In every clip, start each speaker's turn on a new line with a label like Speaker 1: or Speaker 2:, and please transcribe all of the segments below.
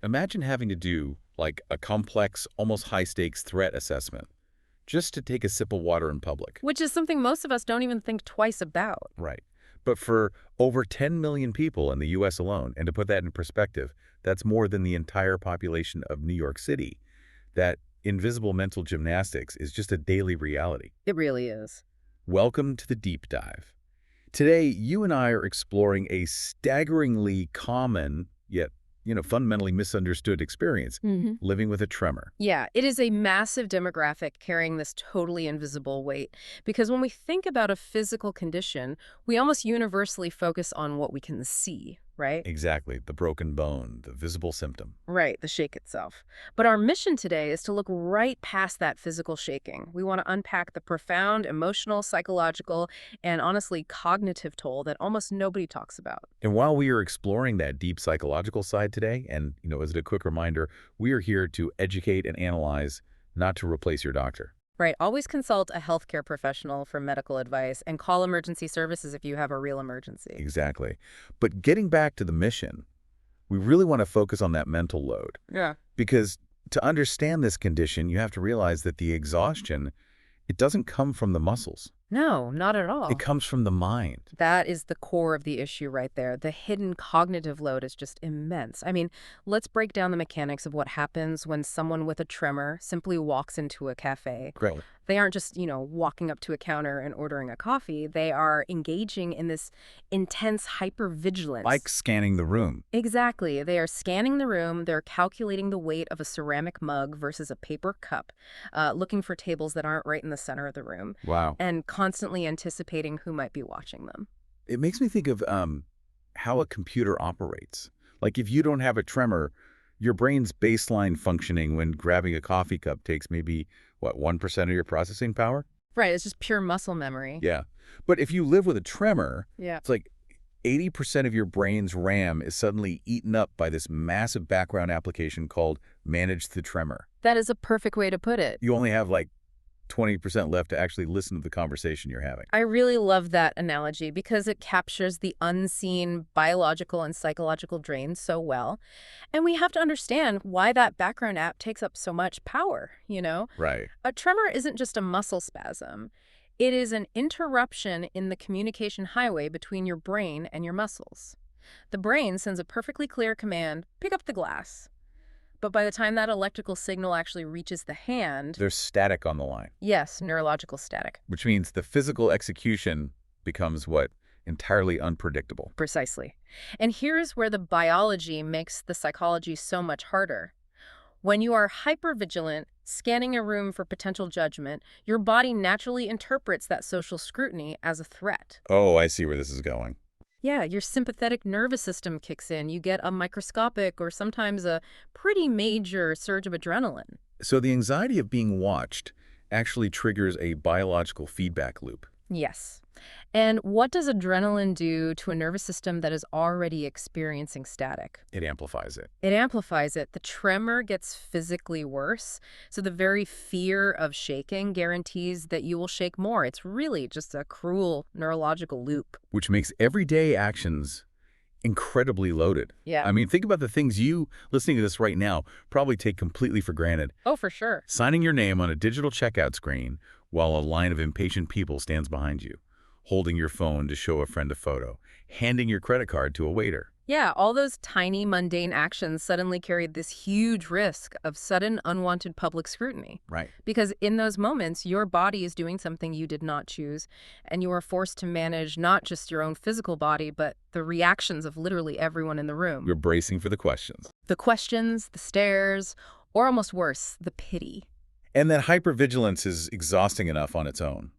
Speaker 1: Imagine having to do, like, a complex, almost high-stakes threat assessment just to take a sip of water in public.
Speaker 2: Which is something most of us don't even think twice about.
Speaker 1: Right. But for over 10 million people in the U.S. alone, and to put that in perspective, that's more than the entire population of New York City, that invisible mental gymnastics is just a daily reality.
Speaker 2: It really is.
Speaker 1: Welcome to the Deep Dive. Today, you and I are exploring a staggeringly common, yet, fundamentally misunderstood experience, living with a tremor.
Speaker 2: Yeah, it is a massive demographic carrying this totally invisible weight. Because when we think about a physical condition, we almost universally focus on what we can see, right?
Speaker 1: Exactly. The broken bone, the visible symptom.
Speaker 2: Right, the shake itself. But our mission today is to look right past that physical shaking. We want to unpack the profound emotional, psychological, and honestly cognitive toll that almost nobody talks about.
Speaker 1: And while we are exploring that deep psychological side today, and, as a quick reminder, we are here to educate and analyze, not to replace your doctor.
Speaker 2: Right, always consult a healthcare professional for medical advice and call emergency services if you have a real emergency.
Speaker 1: Exactly. But getting back to the mission, we really want to focus on that mental load.
Speaker 2: Yeah.
Speaker 1: Because to understand this condition, you have to realize that the exhaustion, it doesn't come from the muscles.
Speaker 2: No, not at all.
Speaker 1: It comes from the mind.
Speaker 2: That is the core of the issue right there. The hidden cognitive load is just immense. I mean, let's break down the mechanics of what happens when someone with a tremor simply walks into a cafe.
Speaker 1: Great.
Speaker 2: They aren't just, walking up to a counter and ordering a coffee. They are engaging in this intense hypervigilance.
Speaker 1: Like scanning the room.
Speaker 2: Exactly. They are scanning the room. They're calculating the weight of a ceramic mug versus a paper cup, looking for tables that aren't right in the center of the room.
Speaker 1: Wow.
Speaker 2: And constantly anticipating who might be watching them.
Speaker 1: It makes me think of how a computer operates. Like if you don't have a tremor, your brain's baseline functioning when grabbing a coffee cup takes maybe, 1% of your processing power?
Speaker 2: Right, it's just pure muscle memory.
Speaker 1: Yeah. But if you live with a tremor,
Speaker 2: Yeah.
Speaker 1: it's like 80% of your brain's RAM is suddenly eaten up by this massive background application called Manage the Tremor.
Speaker 2: That is a perfect way to put it.
Speaker 1: You only have 20% left to actually listen to the conversation you're having.
Speaker 2: I really love that analogy because it captures the unseen biological and psychological drain so well. And we have to understand why that background app takes up so much power,
Speaker 1: Right.
Speaker 2: A tremor isn't just a muscle spasm. It is an interruption in the communication highway between your brain and your muscles. The brain sends a perfectly clear command, pick up the glass. But by the time that electrical signal actually reaches the hand...
Speaker 1: There's static on the line.
Speaker 2: Yes, neurological static.
Speaker 1: Which means the physical execution becomes entirely unpredictable.
Speaker 2: Precisely. And here's where the biology makes the psychology so much harder. When you are hypervigilant, scanning a room for potential judgment, your body naturally interprets that social scrutiny as a threat.
Speaker 1: Oh, I see where this is going.
Speaker 2: Yeah, your sympathetic nervous system kicks in. You get a microscopic or sometimes a pretty major surge of adrenaline.
Speaker 1: So the anxiety of being watched actually triggers a biological feedback loop.
Speaker 2: Yes. And what does adrenaline do to a nervous system that is already experiencing static?
Speaker 1: It amplifies it.
Speaker 2: It amplifies it. The tremor gets physically worse. So the very fear of shaking guarantees that you will shake more. It's really just a cruel neurological loop.
Speaker 1: Which makes everyday actions incredibly loaded.
Speaker 2: Yeah.
Speaker 1: I mean, think about the things you, listening to this right now, probably take completely for granted.
Speaker 2: Oh, for sure.
Speaker 1: Signing your name on a digital checkout screen while a line of impatient people stands behind you. Holding your phone to show a friend a photo. Handing your credit card to a waiter.
Speaker 2: Yeah, all those tiny, mundane actions suddenly carried this huge risk of sudden, unwanted public scrutiny.
Speaker 1: Right.
Speaker 2: Because in those moments, your body is doing something you did not choose, and you are forced to manage not just your own physical body, but the reactions of literally everyone in the room.
Speaker 1: You're bracing for the questions.
Speaker 2: The questions, the stares, or almost worse, the pity.
Speaker 1: And that hypervigilance is exhausting enough on its own.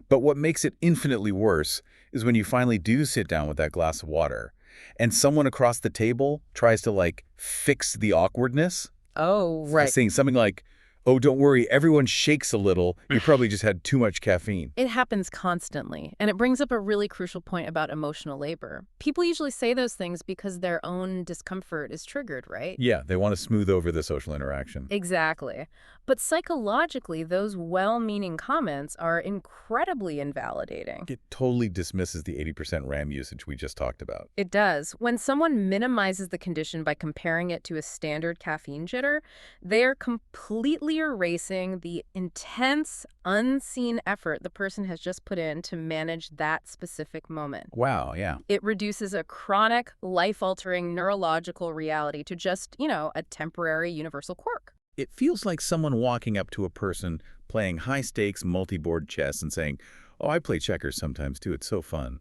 Speaker 1: But what makes it infinitely worse is when you finally do sit down with that glass of water and someone across the table tries to fix the awkwardness.
Speaker 2: Oh, right.
Speaker 1: Saying something like, Oh, don't worry, everyone shakes a little. You probably just had too much caffeine.
Speaker 2: It happens constantly, and it brings up a really crucial point about emotional labor. People usually say those things because their own discomfort is triggered, right?
Speaker 1: Yeah, they want to smooth over the social interaction.
Speaker 2: Exactly. But psychologically, those well-meaning comments are incredibly invalidating.
Speaker 1: It totally dismisses the 80% RAM usage we just talked about.
Speaker 2: It does. When someone minimizes the condition by comparing it to a standard caffeine jitter, they are completely erasing the intense, unseen effort the person has just put in to manage that specific moment.
Speaker 1: Wow, yeah.
Speaker 2: It reduces a chronic, life-altering neurological reality to just, a temporary universal quirk.
Speaker 1: It feels like someone walking up to a person playing high-stakes multi-board chess and saying, "Oh, I play checkers sometimes too, it's so fun."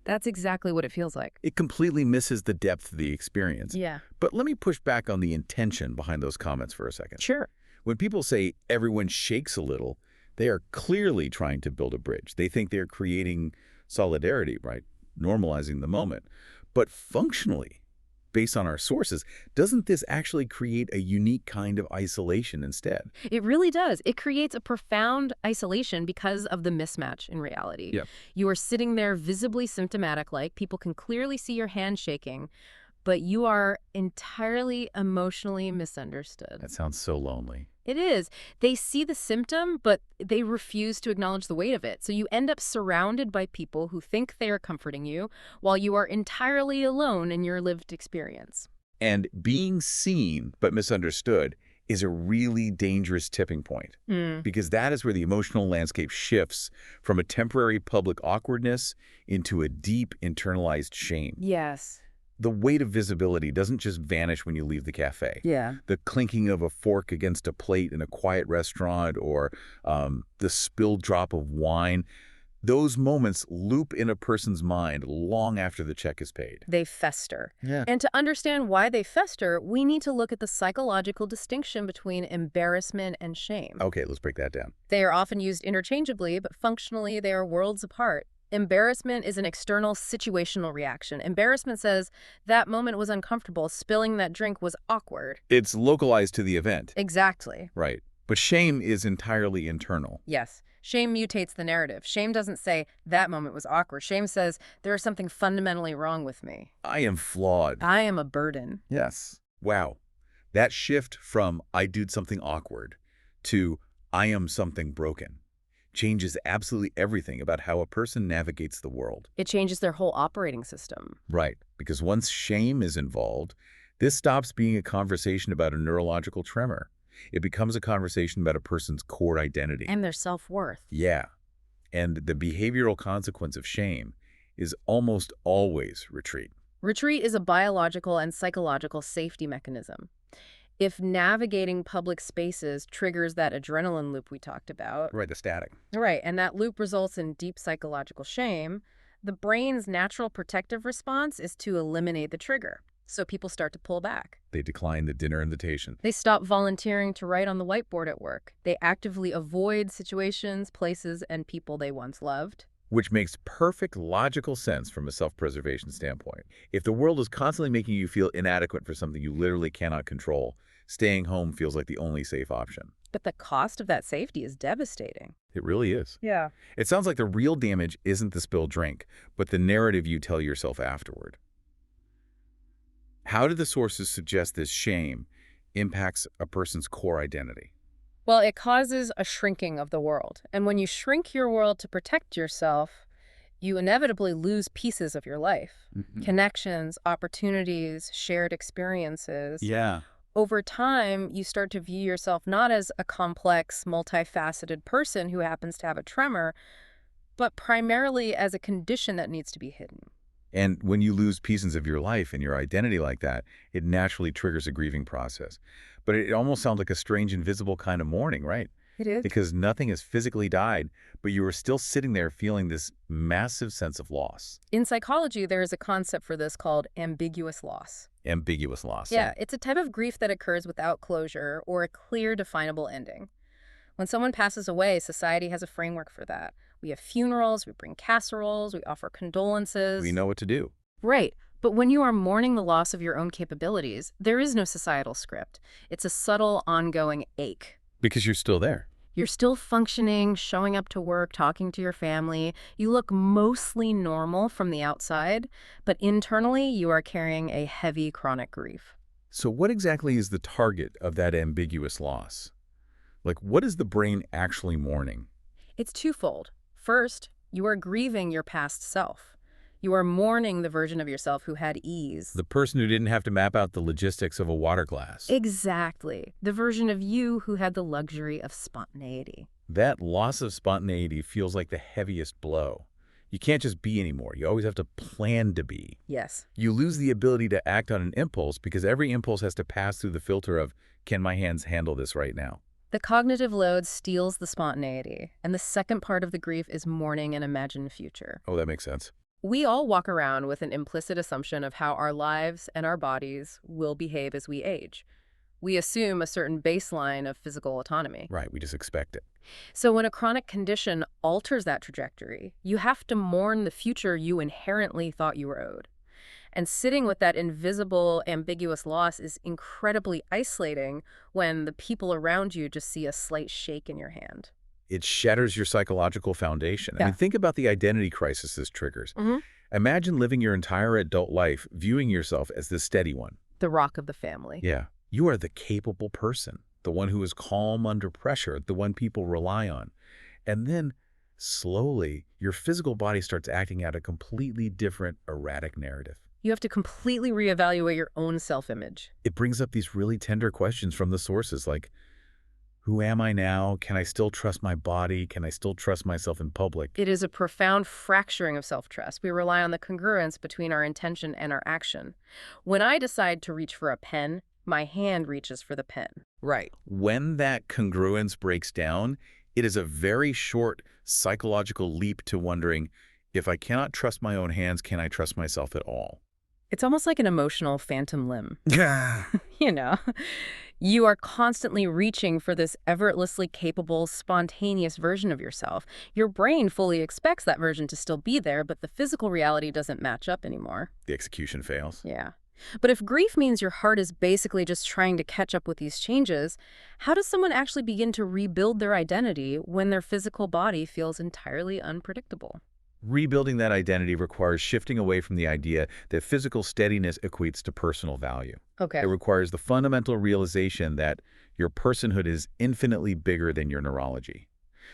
Speaker 2: That's exactly what it feels like.
Speaker 1: It completely misses the depth of the experience.
Speaker 2: Yeah.
Speaker 1: But let me push back on the intention behind those comments for a second.
Speaker 2: Sure.
Speaker 1: When people say everyone shakes a little, they are clearly trying to build a bridge. They think they're creating solidarity, right? Normalizing the moment. But functionally, based on our sources, doesn't this actually create a unique kind of isolation instead?
Speaker 2: It really does. It creates a profound isolation because of the mismatch in reality.
Speaker 1: Yep.
Speaker 2: You are sitting there visibly symptomatic, like people can clearly see your hand shaking, but you are entirely emotionally misunderstood.
Speaker 1: That sounds so lonely.
Speaker 2: It is. They see the symptom, but they refuse to acknowledge the weight of it. So you end up surrounded by people who think they are comforting you while you are entirely alone in your lived experience.
Speaker 1: And being seen but misunderstood is a really dangerous tipping point, because that is where the emotional landscape shifts from a temporary public awkwardness into a deep internalized shame.
Speaker 2: Yes.
Speaker 1: The weight of visibility doesn't just vanish when you leave the cafe.
Speaker 2: Yeah.
Speaker 1: The clinking of a fork against a plate in a quiet restaurant, or the spilled drop of wine, those moments loop in a person's mind long after the check is paid.
Speaker 2: They fester.
Speaker 1: Yeah.
Speaker 2: And to understand why they fester, we need to look at the psychological distinction between embarrassment and shame.
Speaker 1: Okay, let's break that down.
Speaker 2: They are often used interchangeably, but functionally they are worlds apart. Embarrassment is an external situational reaction. Embarrassment says, that moment was uncomfortable, spilling that drink was awkward.
Speaker 1: It's localized to the event.
Speaker 2: Exactly.
Speaker 1: Right. But shame is entirely internal.
Speaker 2: Yes. Shame mutates the narrative. Shame doesn't say, that moment was awkward. Shame says, there is something fundamentally wrong with me.
Speaker 1: I am flawed.
Speaker 2: I am a burden.
Speaker 1: Yes. Wow. That shift from I did something awkward to I am something broken changes absolutely everything about how a person navigates the world.
Speaker 2: It changes their whole operating system.
Speaker 1: Right. Because once shame is involved, this stops being a conversation about a neurological tremor. It becomes a conversation about a person's core identity.
Speaker 2: And their self-worth.
Speaker 1: Yeah. And the behavioral consequence of shame is almost always retreat.
Speaker 2: Retreat is a biological and psychological safety mechanism. If navigating public spaces triggers that adrenaline loop we talked about,
Speaker 1: Right, the static.
Speaker 2: right, and that loop results in deep psychological shame, the brain's natural protective response is to eliminate the trigger. So people start to pull back.
Speaker 1: They decline the dinner invitation.
Speaker 2: They stop volunteering to write on the whiteboard at work. They actively avoid situations, places, and people they once loved.
Speaker 1: Which makes perfect logical sense from a self-preservation standpoint. If the world is constantly making you feel inadequate for something you literally cannot control, staying home feels like the only safe option.
Speaker 2: But the cost of that safety is devastating.
Speaker 1: It really is.
Speaker 2: Yeah.
Speaker 1: It sounds like the real damage isn't the spilled drink, but the narrative you tell yourself afterward. How do the sources suggest this shame impacts a person's core identity?
Speaker 2: Well, it causes a shrinking of the world. And when you shrink your world to protect yourself, you inevitably lose pieces of your life. Connections, opportunities, shared experiences.
Speaker 1: Yeah.
Speaker 2: Over time, you start to view yourself not as a complex, multifaceted person who happens to have a tremor, but primarily as a condition that needs to be hidden.
Speaker 1: And when you lose pieces of your life and your identity like that, it naturally triggers a grieving process. But it almost sounds like a strange, invisible kind of mourning, right?
Speaker 2: It is.
Speaker 1: Because nothing has physically died, but you are still sitting there feeling this massive sense of loss.
Speaker 2: In psychology, there is a concept for this called ambiguous loss.
Speaker 1: Ambiguous loss.
Speaker 2: Yeah, it's a type of grief that occurs without closure or a clear, definable ending. When someone passes away, society has a framework for that. We have funerals, we bring casseroles, we offer condolences.
Speaker 1: We know what to do.
Speaker 2: Right. But when you are mourning the loss of your own capabilities, there is no societal script. It's a subtle, ongoing ache.
Speaker 1: Because you're still there.
Speaker 2: You're still functioning, showing up to work, talking to your family. You look mostly normal from the outside, but internally you are carrying a heavy chronic grief.
Speaker 1: So what exactly is the target of that ambiguous loss? Like, what is the brain actually mourning?
Speaker 2: It's twofold. First, you are grieving your past self. You are mourning the version of yourself who had ease.
Speaker 1: The person who didn't have to map out the logistics of a water glass.
Speaker 2: Exactly. The version of you who had the luxury of spontaneity.
Speaker 1: That loss of spontaneity feels like the heaviest blow. You can't just be anymore. You always have to plan to be.
Speaker 2: Yes.
Speaker 1: You lose the ability to act on an impulse because every impulse has to pass through the filter of, can my hands handle this right now?
Speaker 2: The cognitive load steals the spontaneity, and the second part of the grief is mourning an imagined future.
Speaker 1: Oh, that makes sense.
Speaker 2: We all walk around with an implicit assumption of how our lives and our bodies will behave as we age. We assume a certain baseline of physical autonomy.
Speaker 1: Right, we just expect it.
Speaker 2: So when a chronic condition alters that trajectory, you have to mourn the future you inherently thought you were owed. And sitting with that invisible, ambiguous loss is incredibly isolating when the people around you just see a slight shake in your hand.
Speaker 1: It shatters your psychological foundation. I
Speaker 2: Yeah.
Speaker 1: mean, think about the identity crisis this triggers.
Speaker 2: Mm-hmm.
Speaker 1: Imagine living your entire adult life viewing yourself as the steady one.
Speaker 2: The rock of the family.
Speaker 1: Yeah. You are the capable person, the one who is calm under pressure, the one people rely on. And then, slowly, your physical body starts acting out a completely different, erratic narrative.
Speaker 2: You have to completely reevaluate your own self-image.
Speaker 1: It brings up these really tender questions from the sources like, who am I now? Can I still trust my body? Can I still trust myself in public?
Speaker 2: It is a profound fracturing of self-trust. We rely on the congruence between our intention and our action. When I decide to reach for a pen, my hand reaches for the pen. Right.
Speaker 1: When that congruence breaks down, it is a very short psychological leap to wondering, if I cannot trust my own hands, can I trust myself at all?
Speaker 2: It's almost like an emotional phantom limb. You know, you are constantly reaching for this effortlessly capable, spontaneous version of yourself. Your brain fully expects that version to still be there, but the physical reality doesn't match up anymore.
Speaker 1: The execution fails.
Speaker 2: Yeah. But if grief means your heart is basically just trying to catch up with these changes, how does someone actually begin to rebuild their identity when their physical body feels entirely unpredictable?
Speaker 1: Rebuilding that identity requires shifting away from the idea that physical steadiness equates to personal value.
Speaker 2: Okay.
Speaker 1: It requires the fundamental realization that your personhood is infinitely bigger than your neurology.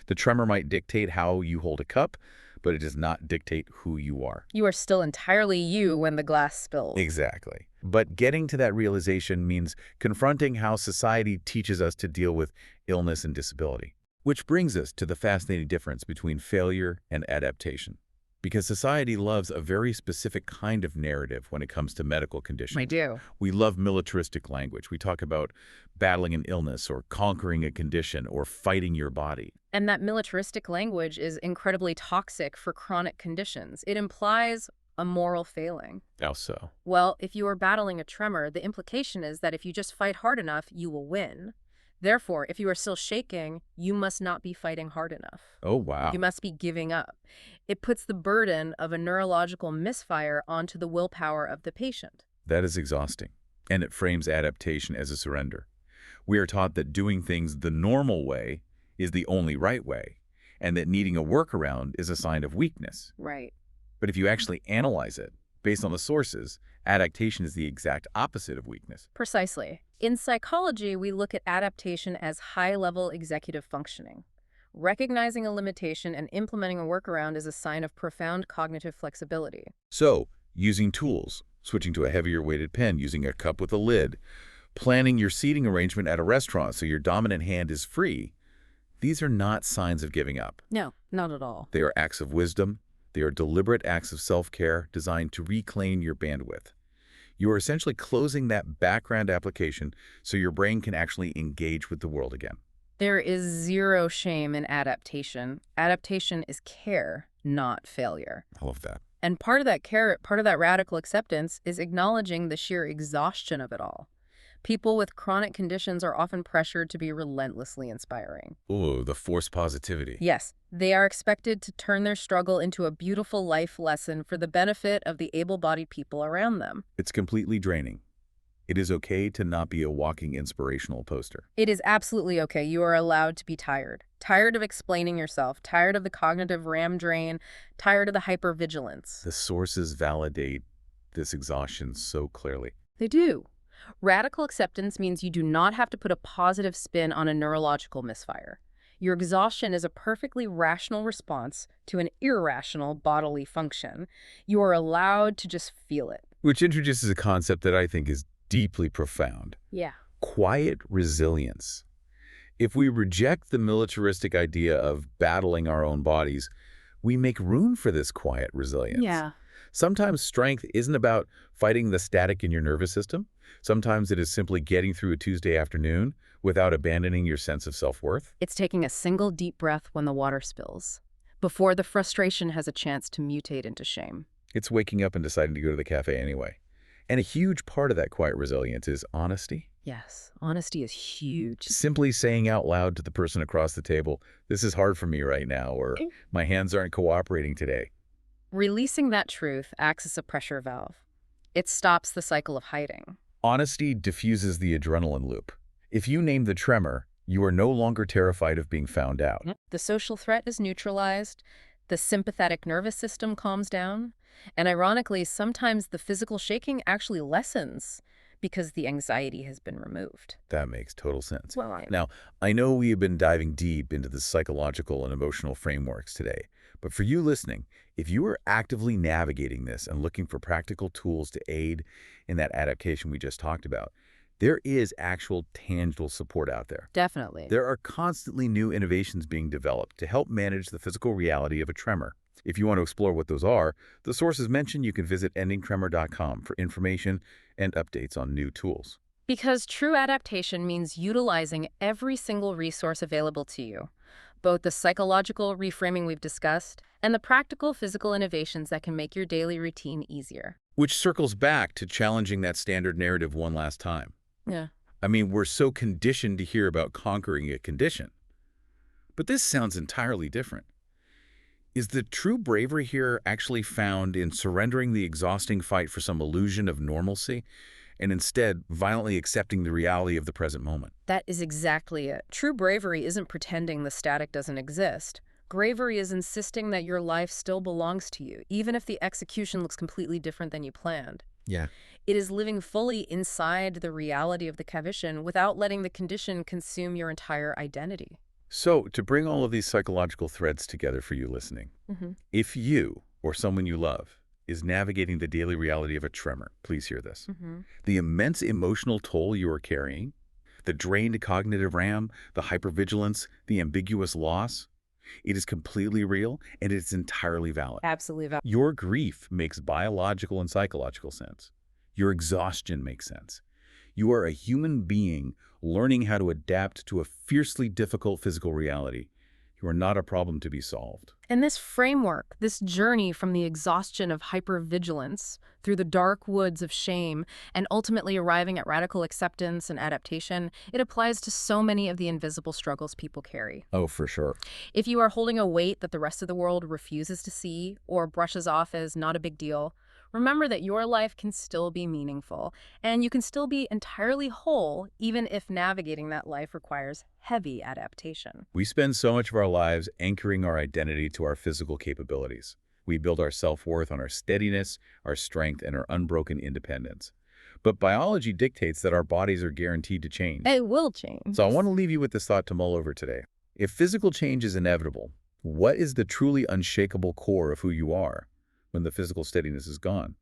Speaker 1: The tremor might dictate how you hold a cup, but it does not dictate who you are.
Speaker 2: You are still entirely you when the glass spills.
Speaker 1: Exactly. But getting to that realization means confronting how society teaches us to deal with illness and disability. Which brings us to the fascinating difference between failure and adaptation. Because society loves a very specific kind of narrative when it comes to medical conditions.
Speaker 2: I do.
Speaker 1: We love militaristic language. We talk about battling an illness or conquering a condition or fighting your body.
Speaker 2: And that militaristic language is incredibly toxic for chronic conditions. It implies a moral failing.
Speaker 1: How so?
Speaker 2: Well, if you are battling a tremor, the implication is that if you just fight hard enough, you will win. Therefore, if you are still shaking, you must not be fighting hard enough.
Speaker 1: Oh, wow.
Speaker 2: You must be giving up. It puts the burden of a neurological misfire onto the willpower of the patient.
Speaker 1: That is exhausting. And it frames adaptation as a surrender. We are taught that doing things the normal way is the only right way, and that needing a workaround is a sign of weakness.
Speaker 2: Right.
Speaker 1: But if you actually analyze it, based on the sources, adaptation is the exact opposite of weakness.
Speaker 2: Precisely. In psychology, we look at adaptation as high-level executive functioning. Recognizing a limitation and implementing a workaround is a sign of profound cognitive flexibility.
Speaker 1: So, using tools, switching to a heavier weighted pen, using a cup with a lid, planning your seating arrangement at a restaurant so your dominant hand is free, these are not signs of giving up.
Speaker 2: No, not at all.
Speaker 1: They are acts of wisdom. They are deliberate acts of self-care designed to reclaim your bandwidth. You are essentially closing that background application so your brain can actually engage with the world again.
Speaker 2: There is zero shame in adaptation. Adaptation is care, not failure.
Speaker 1: I love that.
Speaker 2: And part of that care, part of that radical acceptance is acknowledging the sheer exhaustion of it all. People with chronic conditions are often pressured to be relentlessly inspiring.
Speaker 1: Ooh, the forced positivity.
Speaker 2: Yes, they are expected to turn their struggle into a beautiful life lesson for the benefit of the able-bodied people around them.
Speaker 1: It's completely draining. It is okay to not be a walking inspirational poster.
Speaker 2: It is absolutely okay. You are allowed to be tired. Tired of explaining yourself, tired of the cognitive RAM drain, tired of the hypervigilance.
Speaker 1: The sources validate this exhaustion so clearly.
Speaker 2: They do. Radical acceptance means you do not have to put a positive spin on a neurological misfire. Your exhaustion is a perfectly rational response to an irrational bodily function. You are allowed to just feel it.
Speaker 1: Which introduces a concept that I think is deeply profound.
Speaker 2: Yeah.
Speaker 1: Quiet resilience. If we reject the militaristic idea of battling our own bodies, we make room for this quiet resilience.
Speaker 2: Yeah.
Speaker 1: Sometimes strength isn't about fighting the static in your nervous system. Sometimes it is simply getting through a Tuesday afternoon without abandoning your sense of self-worth.
Speaker 2: It's taking a single deep breath when the water spills, before the frustration has a chance to mutate into shame.
Speaker 1: It's waking up and deciding to go to the cafe anyway. And a huge part of that quiet resilience is honesty.
Speaker 2: Yes, honesty is huge.
Speaker 1: Simply saying out loud to the person across the table, "This is hard for me right now," or "My hands aren't cooperating today."
Speaker 2: Releasing that truth acts as a pressure valve. It stops the cycle of hiding.
Speaker 1: Honesty diffuses the adrenaline loop. If you name the tremor, you are no longer terrified of being found out.
Speaker 2: The social threat is neutralized, the sympathetic nervous system calms down, and ironically, sometimes the physical shaking actually lessens because the anxiety has been removed.
Speaker 1: That makes total sense.
Speaker 2: Well,
Speaker 1: Now, I know we have been diving deep into the psychological and emotional frameworks today, but for you listening, if you are actively navigating this and looking for practical tools to aid in that adaptation we just talked about, there is actual tangible support out there.
Speaker 2: definitely.
Speaker 1: There are constantly new innovations being developed to help manage the physical reality of a tremor. If you want to explore what those are, the sources mentioned, you can visit endingtremor.com for information and updates on new tools.
Speaker 2: Because true adaptation means utilizing every single resource available to you, both the psychological reframing we've discussed and the practical physical innovations that can make your daily routine easier.
Speaker 1: Which circles back to challenging that standard narrative one last time.
Speaker 2: Yeah.
Speaker 1: I mean, we're so conditioned to hear about conquering a condition. But this sounds entirely different. Is the true bravery here actually found in surrendering the exhausting fight for some illusion of normalcy and instead violently accepting the reality of the present moment?
Speaker 2: That is exactly it. True bravery isn't pretending the static doesn't exist. Bravery is insisting that your life still belongs to you, even if the execution looks completely different than you planned.
Speaker 1: Yeah.
Speaker 2: It is living fully inside the reality of the condition without letting the condition consume your entire identity.
Speaker 1: So, to bring all of these psychological threads together for you listening, if you or someone you love is navigating the daily reality of a tremor, please hear this. The immense emotional toll you are carrying, the drained cognitive RAM, the hypervigilance, the ambiguous loss, it is completely real and it's entirely valid.
Speaker 2: Absolutely.
Speaker 1: Your grief makes biological and psychological sense. Your exhaustion makes sense. You are a human being learning how to adapt to a fiercely difficult physical reality. You are not a problem to be solved.
Speaker 2: And this framework, this journey from the exhaustion of hypervigilance through the dark woods of shame and ultimately arriving at radical acceptance and adaptation, it applies to so many of the invisible struggles people carry.
Speaker 1: Oh, for sure.
Speaker 2: If you are holding a weight that the rest of the world refuses to see or brushes off as not a big deal, remember that your life can still be meaningful, and you can still be entirely whole even if navigating that life requires heavy adaptation.
Speaker 1: We spend so much of our lives anchoring our identity to our physical capabilities. We build our self-worth on our steadiness, our strength, and our unbroken independence. But biology dictates that our bodies are guaranteed to change.
Speaker 2: It will change.
Speaker 1: So I want to leave you with this thought to mull over today. If physical change is inevitable, what is the truly unshakable core of who you are when the physical steadiness is gone?